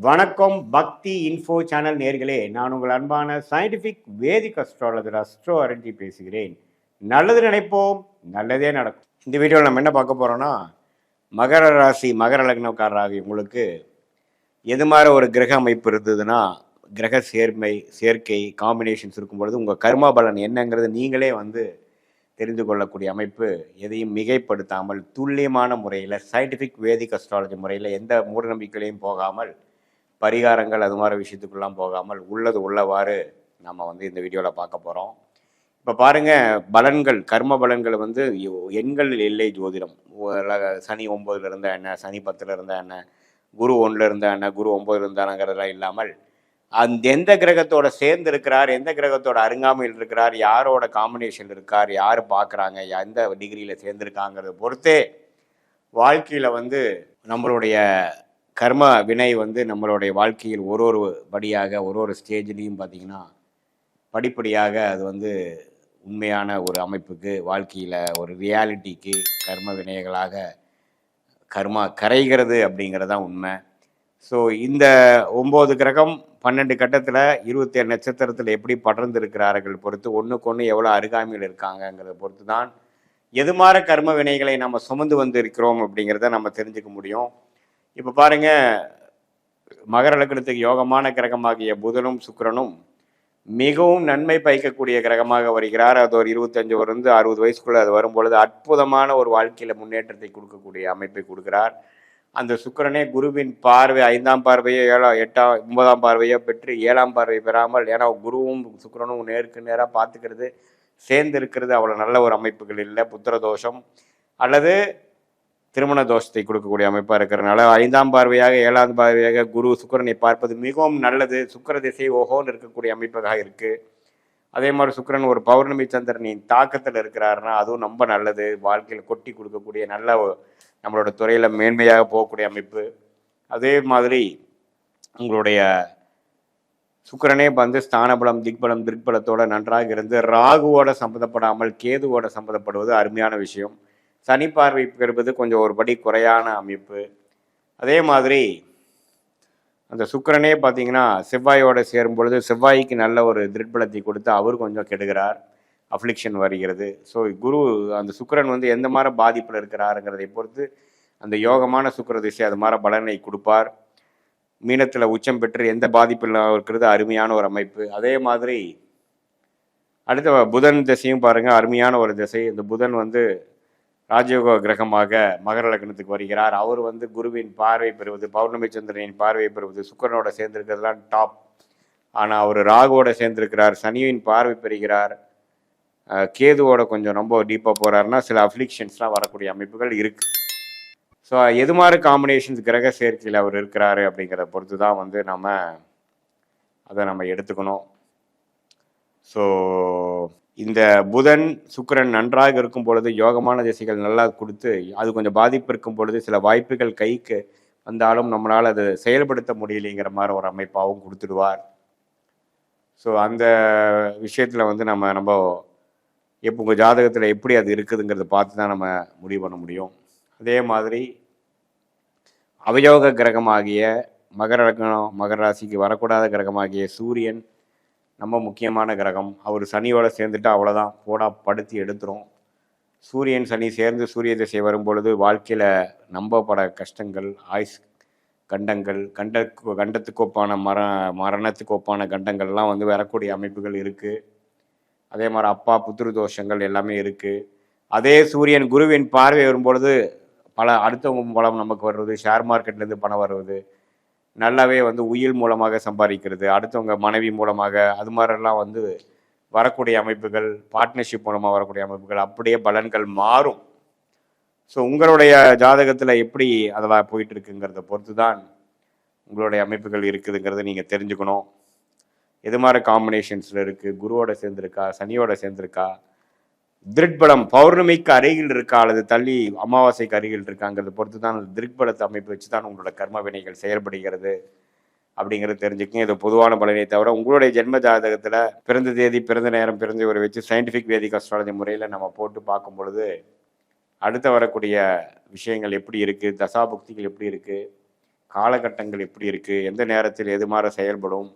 வணக்கம் பக்தி info channel நேர்களே, நான் உங்கள் அன்பான சயின்டிஃபிக் வேதிக் அஸ்ட்ராலஜர் அஸ்ட்ரோ அரண்ஜி பேசுகிறேன். நல்லது நினைப்போம், நல்லதே நடக்கும். இந்த வீடியோவில் நம்ம என்ன பார்க்க போகிறோன்னா, மகர ராசி மகர லக்னக்காரராகி உங்களுக்கு எது மாதிரி ஒரு கிரக அமைப்பு இருந்ததுன்னா, கிரக சேர்க்கை காம்பினேஷன்ஸ் இருக்கும் பொழுது உங்கள் கர்மா பலன் என்னங்கிறது நீங்களே தெரிந்து கொள்ளக்கூடிய அமைப்பு. எதையும் மிகைப்படுத்தாமல் துல்லியமான முறையில் சயின்டிஃபிக் வேதிக் அஸ்ட்ராலஜி முறையில் எந்த மூட நம்பிக்கையிலையும் போகாமல், பரிகாரங்கள் அது மாதிரி விஷயத்துக்குலாம் போகாமல் உள்ளது உள்ளவாறு நம்ம இந்த வீடியோவில் பார்க்க போகிறோம். இப்போ பாருங்கள், பலன்கள் கர்ம பலன்கள் எண்கள் இல்லை ஜோதிடம். சனி 9ல் இருந்தால் என்ன, சனி 10ல் இருந்தால் என்ன, குரு 1ல் இருந்தால் என்ன, குரு 9ல் இருந்தாங்கிறதெல்லாம் இல்லாமல் அந்த எந்த கிரகத்தோட சேர்ந்து இருக்கிறார், எந்த கிரகத்தோட அருங்காமையில் இருக்கிறார், யாரோட காம்பினேஷன் இருக்கார், யார் பார்க்குறாங்க, எந்த டிகிரியில் சேர்ந்துருக்காங்கிறத பொறுத்தே வாழ்க்கையில் நம்மளுடைய கர்ம வினை நம்மளுடைய வாழ்க்கையில் ஒரு படியாக ஒரு ஸ்டேஜ்லேயும் பார்த்திங்கன்னா படிப்படியாக அது உண்மையான ஒரு அமைப்புக்கு, வாழ்க்கையில் ஒரு ரியாலிட்டிக்கு கர்ம வினைகளாக கர்மா கரைகிறது அப்படிங்கிறதான் உண்மை. ஸோ இந்த 9 கிரகம் 12 கட்டத்தில் 27 நட்சத்திரத்தில் எப்படி படர்ந்திருக்கிறார்கள் பொறுத்து, ஒன்றுக்கு ஒன்று எவ்வளோ அருகாமையில் இருக்காங்கங்கிறத பொறுத்து தான் எது மாதிரி கர்ம வினைகளை நம்ம சுமந்து இருக்கிறோம் அப்படிங்கிறத நம்ம தெரிஞ்சுக்க முடியும். இப்போ பாருங்கள், மகர லக்னத்துக்கு யோகமான கிரகமாகிய புதனும் சுக்கிரனும் மிகவும் நன்மை பயக்கக்கூடிய கிரகமாக வருகிறார். அது ஒரு 25 60 வயசுக்குள்ளே அது வரும்பொழுது அற்புதமான ஒரு வாழ்க்கையில் முன்னேற்றத்தை கொடுக்கக்கூடிய அமைப்பை கொடுக்கிறார். அந்த சுக்கிரனே குருவின் பார்வை 5ஆம் பார்வையோ 8ஆம் 9ஆம் பார்வையோ பெற்று 7ஆம் பார்வை பெறாமல், ஏன்னா குருவும் சுக்கிரனும் நேருக்கு நேராக பார்த்துக்கிறது, சேர்ந்து இருக்கிறது அவ்வளோ நல்ல ஒரு அமைப்புகள் இல்லை. புத்திர தோஷம் அல்லது திருமண தோஷத்தை கொடுக்கக்கூடிய அமைப்பாக இருக்கிறதுனால 5ஆம் பார்வையாக 7ஆம் பார்வையாக குரு சுக்கிரனை பார்ப்பது மிகவும் நல்லது. சுக்கிர திசை ஓஹோன்னு இருக்கக்கூடிய அமைப்பாக இருக்குது. அதே மாதிரி சுக்கிரன் ஒரு பௌர்ணமி சந்திரனின் தாக்கத்தில் இருக்கிறாருன்னா அதுவும் ரொம்ப நல்லது. வாழ்க்கையில் கொட்டி கொடுக்கக்கூடிய நல்ல நம்மளோட துறையில் மேன்மையாக போகக்கூடிய அமைப்பு. அதே மாதிரி உங்களுடைய சுக்கிரனே ஸ்தானபலம் திக்பலம் திருப்பலத்தோட நன்றாக இருந்து ராகுவோட சம்மந்தப்படாமல் கேதுவோட சம்மந்தப்படுவது அருமையான விஷயம். சனி பார்வை பெறுவது கொஞ்சம் ஒரு படி குறையான அமைப்பு. அதே மாதிரி அந்த சுக்கிரனே பார்த்தீங்கன்னா செவ்வாயோட சேரும் பொழுது செவ்வாய்க்கு நல்ல ஒரு திருட்பலத்தை கொடுத்து அவர் கொஞ்சம் கெடுகிறார், அஃப்ளிக்ஷன் வருகிறது. ஸோ குரு அந்த சுக்கிரன் எந்த மாதிரி பாதிப்பில் இருக்கிறாருங்கிறதை பொறுத்து அந்த யோகமான சுக்கிர திசை அது மாதிரி பலனை கொடுப்பார். மீனத்தில் உச்சம் பெற்று எந்த பாதிப்பில் இருக்கிறது அருமையான ஒரு அமைப்பு. அதே மாதிரி அடுத்த புதன் திசையும் பாருங்கள், அருமையான ஒரு திசை. இந்த புதன் ராஜயோக கிரகமாக மகர லக்னத்துக்கு வருகிறார். அவர் குருவின் பார்வை பெறுவது, பௌர்ணமி சந்திரனின் பார்வை பெறுவது, சுக்கிரனோட சேர்ந்திருக்கிறதுலாம் டாப். ஆனால் அவர் ராகுவோட சேர்ந்திருக்கிறார், சனியின் பார்வை பெறுகிறார், கேதுவோட கொஞ்சம் ரொம்ப டீப்பாக போகிறாருன்னா சில அஃப்ளிக்ஷன்ஸ்லாம் வரக்கூடிய அமைப்புகள் இருக்குது. ஸோ எது மாதிரி காம்பினேஷன்ஸ் கிரக சேர்க்கையில் அவர் இருக்கிறாரு அப்படிங்கிறத பொறுத்து தான் அதை நம்ம எடுத்துக்கணும். ஸோ இந்த புதன் சுக்கிரன் நன்றாக இருக்கும் பொழுது யோகமான திசைகள் நல்லா கொடுத்து, அது கொஞ்சம் பாதிப்பு இருக்கும் பொழுது சில வாய்ப்புகள் கைக்கு வந்தாலும் நம்மளால் அது செயல்படுத்த முடியலைங்கிற மாதிரி ஒரு அமைப்பாகவும் கொடுத்துடுவார். ஸோ அந்த விஷயத்தில் நம்ம எப்போ உங்கள் ஜாதகத்தில் எப்படி அது இருக்குதுங்கிறத பார்த்து தான் நம்ம முடிவு பண்ண முடியும். அதே மாதிரி அவயோக கிரகமாகிய மகர லக்னம் மகர ராசிக்கு வரக்கூடாத கிரகமாகிய சூரியன் ரொம்ப முக்கியமான கிரகம். அவர் சனியோட சேர்ந்துட்டு அவ்வளோதான், போடா படுத்தி எடுத்துரும். சூரியன் சனி சேர்ந்து சூரிய திசை வரும்பொழுது வாழ்க்கையில் நம்பப்பட கஷ்டங்கள், ஆயுஸ் கண்டங்கள், கண்டத்துக்கு ஒப்பான மரணத்துக்கு ஒப்பான கண்டங்கள்லாம் வரக்கூடிய அமைப்புகள் இருக்குது. அதே மாதிரி அப்பா புத்திரு தோஷங்கள் எல்லாமே இருக்குது. அதே சூரியன் குருவின் பார்வை வரும்பொழுது பல அடுத்தவங்க மூலம் நமக்கு வருவது, ஷேர் மார்க்கெட்லேருந்து பணம் வருவது, நல்லாவே உயில் மூலமாக சம்பாதிக்கிறது, அடுத்தவங்க மனைவி மூலமாக, அது மாதிரிலாம் வரக்கூடிய அமைப்புகள், பார்ட்னர்ஷிப் மூலமாக வரக்கூடிய அமைப்புகள், அப்படியே பலன்கள் மாறும். ஸோ உங்களுடைய ஜாதகத்தில் எப்படி அதெல்லாம் போயிட்டுருக்குங்கிறத பொறுத்து தான் உங்களுடைய அமைப்புகள் இருக்குதுங்கிறத நீங்கள் தெரிஞ்சுக்கணும். எது மாதிரி காம்பினேஷன்ஸில் இருக்குது, குருவோட சேர்ந்துருக்கா, சனியோட சேர்ந்துருக்கா, திருட்பலம் பௌர்ணமிக்கு அருகில் இருக்கா அல்லது தள்ளி அமாவாசைக்கு அருகில் இருக்காங்கிறத பொறுத்து தான் அந்த திருட்பலத்தை அமைப்பு வச்சு தான் உங்களோட கர்ம வினைகள் செயல்படுகிறது அப்படிங்கிறது தெரிஞ்சுக்கங்க. இது பொதுவான பலனை தவிர உங்களுடைய ஜென்ம ஜாதகத்தில் பிறந்த தேதி, பிறந்த நேரம், பிறந்த ஒரு வச்சு சயின்டிஃபிக் வேதிக் அஸ்ட்ராலஜி முறையில் நம்ம போட்டு பார்க்கும் பொழுது அடுத்து வரக்கூடிய விஷயங்கள் எப்படி இருக்குது, தசாபுக்திகள் எப்படி இருக்குது, காலகட்டங்கள் எப்படி இருக்குது, எந்த நேரத்தில் எது மாதிரி செயல்படும்,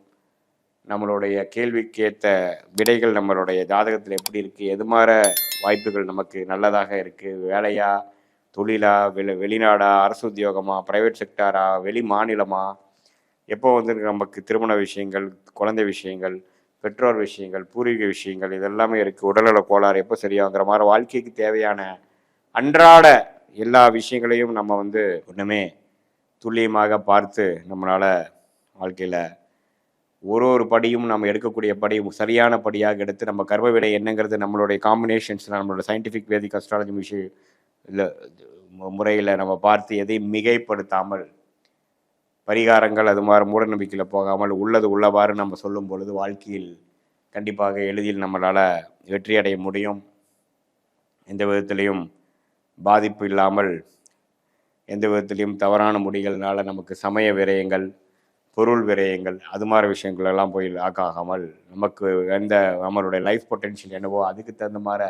நம்மளுடைய கேள்விக்கேற்ற விடைகள் நம்மளுடைய ஜாதகத்தில் எப்படி இருக்குது, எது மாதிரி வாய்ப்புகள் நமக்கு நல்லதாக இருக்குது, வேலையா, தொழிலா, வெளிநாடா, அரசு உத்தியோகமா, ப்ரைவேட் செக்டாரா, வெளி மாநிலமா, எப்போ வந்து நமக்கு திருமண விஷயங்கள், குழந்தை விஷயங்கள், பெற்றோர் விஷயங்கள், பூர்வீக விஷயங்கள் இதெல்லாமே இருக்குது. உடல்நல கோளாறு எப்போ சரியாகிற மாதிரி வாழ்க்கைக்கு தேவையான அன்றாட எல்லா விஷயங்களையும் நம்ம வந்து ஒன்றுமே துல்லியமாக பார்த்து நம்மளால் வாழ்க்கையில் ஒரு படியும் நம்ம எடுக்கக்கூடிய படி சரியான படியாக எடுத்து நம்ம கர்ம விடை என்னங்கிறது நம்மளுடைய காம்பினேஷன்ஸில் நம்மளோட சயின்டிஃபிக் வேதிக் அஸ்ட்ராலஜி விஷயம் இல்லை முறையில் நம்ம பார்த்து எதையும் மிகைப்படுத்தாமல் பரிகாரங்கள் அது மாதிரி மூட நம்பிக்கையில் போகாமல் உள்ளது உள்ளவாறு நம்ம சொல்லும் பொழுது வாழ்க்கையில் கண்டிப்பாக எளிதில் நம்மளால் வெற்றி அடைய முடியும். எந்த விதத்திலையும் பாதிப்பு இல்லாமல், எந்த விதத்திலையும் தவறான முடிகள்னால நமக்கு சமய விரயங்கள், பொருள் விரயங்கள் அது மாதிரி விஷயங்கள் எல்லாம் போய் லாக் ஆகாமல் நமக்கு எந்த நம்மளுடைய லைஃப் பொட்டென்ஷியல் என்னவோ அதுக்கு தகுந்த மாதிரி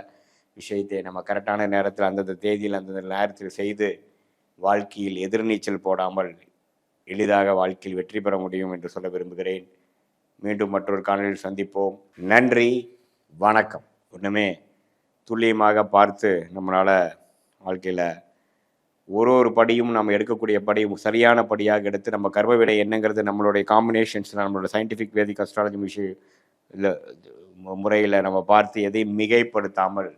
விஷயத்தை நம்ம கரெக்டான நேரத்தில் அந்தந்த தேதியில் அந்தந்த நேரத்தில் செய்து வாழ்க்கையில் எதிர்நீச்சல் போடாமல் எளிதாக வாழ்க்கையில் வெற்றி பெற முடியும் என்று சொல்ல விரும்புகிறேன். மீண்டும் மற்றொரு காணொலியில் சந்திப்போம். நன்றி, வணக்கம். ஒன்றுமே துல்லியமாக பார்த்து நம்மளால் வாழ்க்கையில் ஒரு படியும் நம்ம எடுக்கக்கூடிய படி சரியான படியாக எடுத்து நம்ம கர்ம விடை என்னங்கிறது நம்மளுடைய காம்பினேஷன்ஸில் நம்மளோட சயின்டிஃபிக் வேதிக் அஸ்ட்ராலஜி விஷயம் இல்லை முறையில் நம்ம பார்த்து எதையும் மிகைப்படுத்தாமல்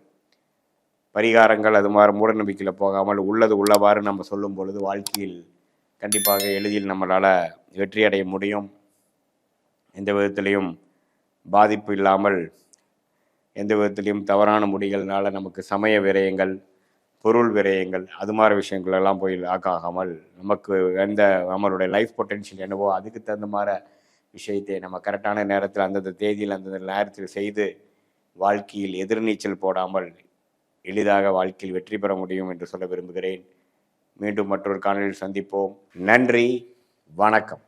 பரிகாரங்கள் அது மாதிரி மூட நம்பிக்கையில் போகாமல் உள்ளது உள்ளவாறு நம்ம சொல்லும் பொழுது வாழ்க்கையில் கண்டிப்பாக எளிதில் நம்மளால் வெற்றி அடைய முடியும். எந்த விதத்திலையும் பாதிப்பு இல்லாமல், எந்த விதத்திலையும் தவறான முடிகள்னால நமக்கு சமய விரயங்கள், பொருள் விரயங்கள் அது மாதிரி விஷயங்கள் எல்லாம் போய் லாக் ஆகாமல் நமக்கு எந்த நம்மளுடைய லைஃப் பொட்டென்ஷியல் என்னவோ அதுக்கு தகுந்த மாதிரி விஷயத்தை நம்ம கரெக்டான நேரத்தில் அந்தந்த தேதியில் அந்தந்த நேரத்தில் செய்து வாழ்க்கையில் எதிர்நீச்சல் போடாமல் எளிதாக வாழ்க்கையில் வெற்றி பெற முடியும் என்று சொல்ல விரும்புகிறேன். மீண்டும் மற்றொரு காணொலியில் சந்திப்போம். நன்றி, வணக்கம்.